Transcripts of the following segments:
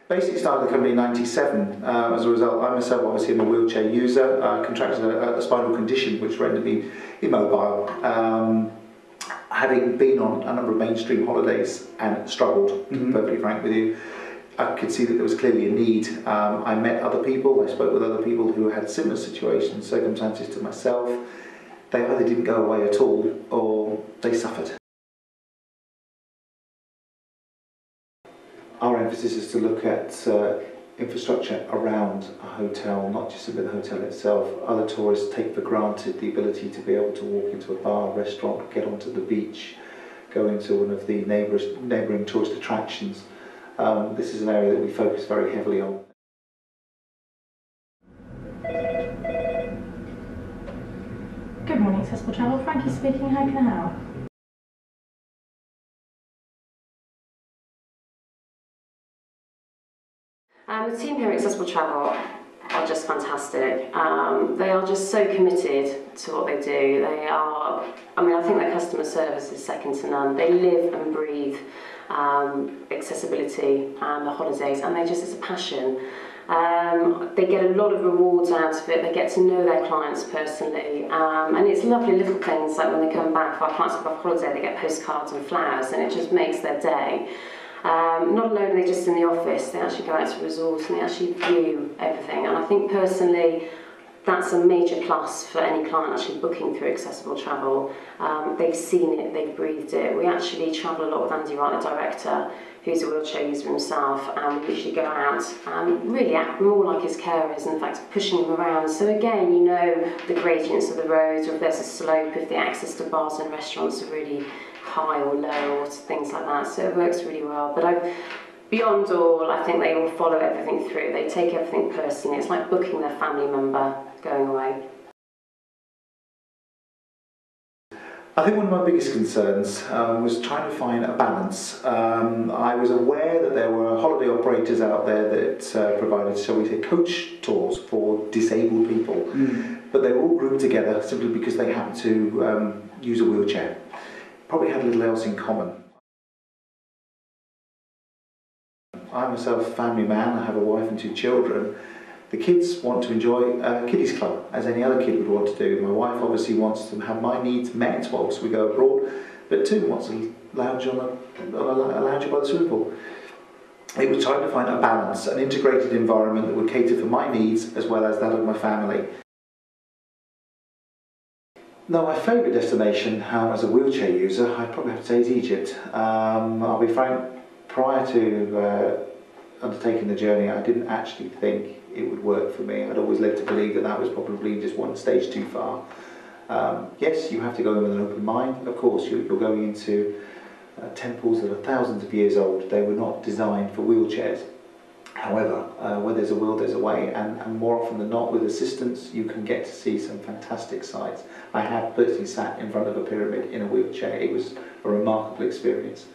Basically started the company in '97. As a result, I myself obviously am a wheelchair user. I contracted a spinal condition which rendered me immobile. Having been on a number of mainstream holidays and struggled, to be perfectly frank with you, I could see that there was clearly a need. I met other people, I spoke with other people who had similar situations, circumstances to myself. They either didn't go away at all or they suffered. Our emphasis is to look at infrastructure around a hotel, not just within the hotel itself. Other tourists take for granted the ability to be able to walk into a bar, restaurant, get onto the beach, go into one of the neighbouring tourist attractions. This is an area that we focus very heavily on. Good morning, Accessible Travel. Frankie speaking. How can I help? The team here at Accessible Travel are just fantastic. They are just so committed to what they do. They are, I think their customer service is second to none. They live and breathe accessibility and the holidays, and it's a passion. They get a lot of rewards out of it. They get to know their clients personally, and it's lovely little things like when they come back, if our clients come off holiday, they get postcards and flowers, and it just makes their day. Not only are they just in the office, they actually go out to resorts and they actually view everything, and I think personally that's a major plus for any client actually booking through Accessible Travel. They've seen it, they've breathed it. We actually travel a lot with Andy Wright, the director, who's a wheelchair user himself, and we usually go out and really act more like his carers, and in fact pushing him around. So again, you know the gradients of the roads, or if there's a slope, if the access to bars and restaurants are really high or low, or things like that. So it works really well. But beyond all, I think they all follow everything through. They take everything personally. It's like booking their family member going away. I think one of my biggest concerns was trying to find a balance. I was aware that there were holiday operators out there that provided, shall we say, coach tours for disabled people, but they were all grouped together simply because they happened to use a wheelchair. Probably had little else in common. I'm myself a family man, I have a wife and 2 children. The kids want to enjoy a kiddies club, as any other kid would want to do. My wife obviously wants to have my needs met whilst we go abroad, but Tim wants to lounge on a lounger by the swimming pool. It was trying to find a balance, an integrated environment that would cater for my needs as well as that of my family. Now, my favourite destination as a wheelchair user, I'd probably have to say is Egypt. I'll be frank, prior to undertaking the journey, I didn't actually think it would work for me. I'd always led to believe that that was probably just one stage too far. Yes, you have to go in with an open mind. Of course, you're going into temples that are thousands of years old. They were not designed for wheelchairs. However, where there's a will, there's a way, and more often than not, with assistance, you can get to see some fantastic sights. I have personally sat in front of a pyramid in a wheelchair. It was a remarkable experience.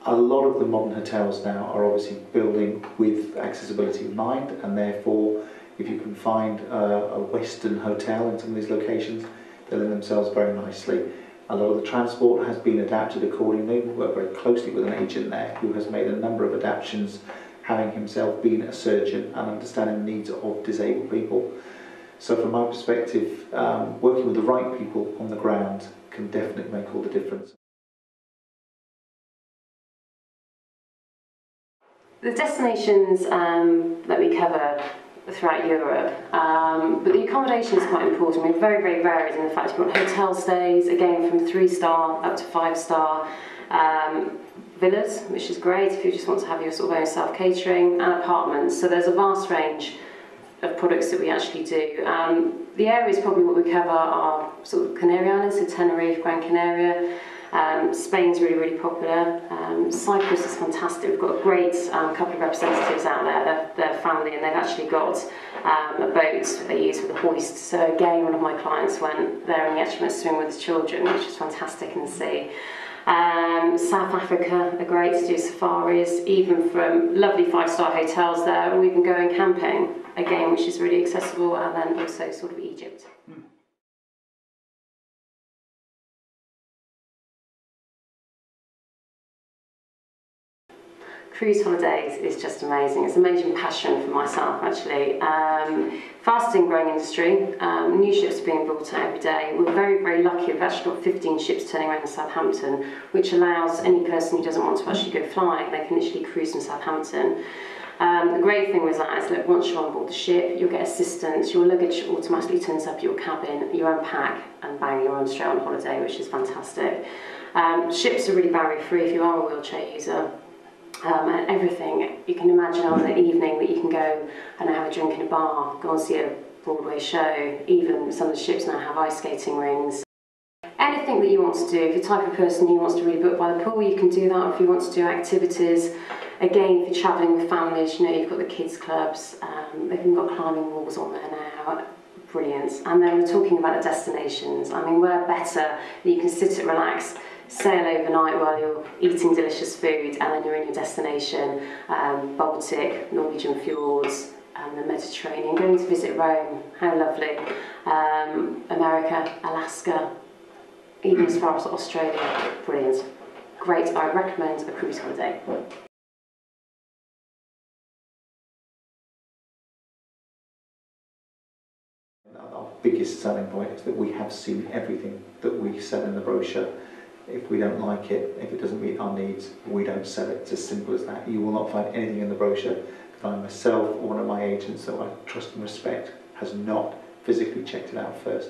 A lot of the modern hotels now are obviously building with accessibility in mind, and therefore, if you can find a Western hotel in some of these locations, they lend themselves very nicely. A lot of the transport has been adapted accordingly. We work very closely with an agent there who has made a number of adaptations, having himself been a surgeon and understanding the needs of disabled people. So from my perspective, working with the right people on the ground can definitely make all the difference. The destinations that we cover throughout Europe, but the accommodation is quite important. We're very, very varied in the fact you've got hotel stays, again from 3-star up to 5-star, villas, which is great if you just want to have your sort of own self-catering, and apartments. So there's a vast range of products that we actually do. The areas probably what we cover are sort of Canary Islands, so Tenerife, Gran Canaria. Spain's really, really popular. Cyprus is fantastic. We've got a great couple of representatives out there, their family, and they've actually got a boat that they use for the hoist. So again, one of my clients went there and he actually went swimming with his children, which is fantastic in the sea. South Africa are great to do safaris, even from lovely 5-star hotels there, or even going camping, again, which is really accessible, and then also sort of Egypt. Cruise holidays is just amazing. It's a major passion for myself, actually. Fast and growing industry, new ships are being brought out every day. We're very, very lucky. We've actually got 15 ships turning around in Southampton, which allows any person who doesn't want to actually go flying, they can literally cruise from Southampton. The great thing with that is that once you're on board the ship, you'll get assistance, your luggage automatically turns up your cabin, you unpack, and bang, you're on straight on holiday, which is fantastic. Ships are really barrier-free if you are a wheelchair user. And everything, you can imagine on the evening that you can go and have a drink in a bar, go and see a Broadway show. Even some of the ships now have ice skating rings. Anything that you want to do, if you're the type of person who wants to read a book by the pool, you can do that. If you want to do activities, again, if you're travelling with families, you know, you've got the kids clubs, they've even got climbing walls on there now. Brilliant. And then we're talking about the destinations. I mean, where better that you can sit and relax, sail overnight while you're eating delicious food, and then you're in your destination, Baltic, Norwegian fjords, the Mediterranean, going to visit Rome, how lovely, America, Alaska, even as far as Australia, brilliant. Great, I recommend a cruise holiday. Our biggest selling point is that we have seen everything that we sell in the brochure. If we don't like it, if it doesn't meet our needs, we don't sell it. It's as simple as that. You will not find anything in the brochure that I myself or one of my agents that I trust and respect has not physically checked it out first.